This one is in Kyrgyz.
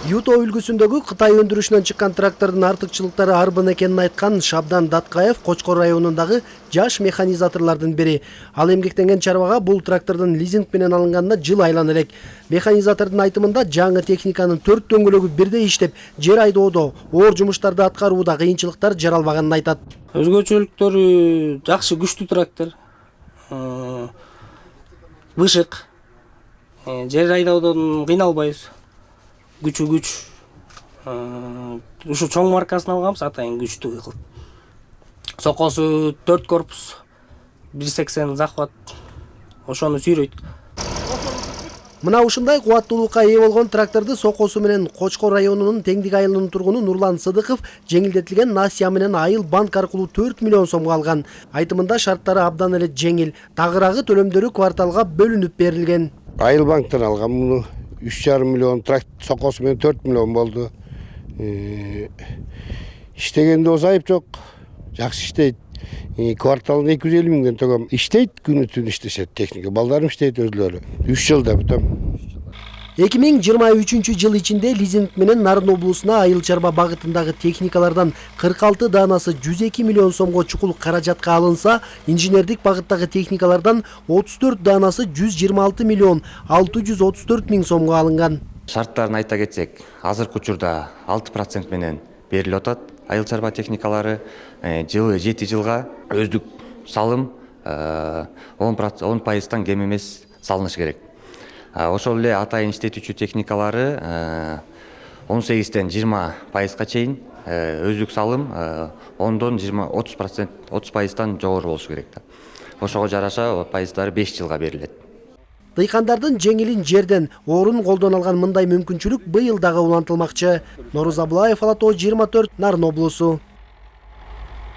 Юто өлкөсүндөгү Кытай өндүрүшүнөн чыккан трактордун артыкчылыктары арбын экенин айткан Шабдан Даткаев Кочкор районундагы жаш механизаторлордун бири. Ал эмгектенген чарбага бул трактордун лизинг менен алынганына жыл айлана элек. Механизатордун айтымында жаңы техниканын 4 дөңгөлөгү бирдей иштеп, жер айдоодо, оор жумуштарды аткарууда кыйынчылыктар жаралбаганын айтат. Өзгөчөлүктөрү жакшы, күчтүү трактор. Бышык. Жер айдоодон кыйналбайбыз. Күч. Ушу чоң маркасын алганбыз, атайын күчтүү кылып. Сокосу 4 корпус, 180 захват. Ошону сүйрөйт. Мына ушундай кубаттуулукка ээ болгон тракторду сокосу менен Кочкор районунун Теңдик айылынын тургуну Нурлан Сыдыков жеңилдетилген насия менен айыл банк аркылуу 4 миллион сомго алган. Айтымында шарттары абдан эле жеңил. Тагыраагы төлөмдөрү кварталга бөлүнүп берилген. Айыл банктан алган муну 3,5 миллион, сокосу менен 4 миллион болду. Иштегенде озайып жок. Жакшы иштейт. Кварталына 250 миңден төгөм. Иштейт, күнү түн иштешет техника. Балдарым иштейт өзлөрү. 3 жылда бүтөм. 2023 жыл ичинде лизинг менен Нарын облусуна айыл чарба багытындагы техникалардан 46 даанасы 102 миллион сомго чукул каражатка алынса, инженердик багыттагы техникалардан 34 даанасы 126 миллион 634 миң сомго алынган. Шарттарын айта кетсек, азыркы учурда 6% менен берилип атат. Айыл чарба техникалары жылы 7 жылга өздүк салым 10% кем эмес салыныш керек. Ошол эле атайын иштетүүчү техникалары 18-тен 20%га чейин өздүк салым 10-дон 30%тан жогору болушу керек. Ошого жараша пайыздары 5 жылга берилет. Дыйкандардын жеңилин жерден, орун колдон алган мындай мүмкүнчүлүк быйыл дагы улантылмакчы. Норuz Аблаев, Ала Тоо 24, Нарын облусу.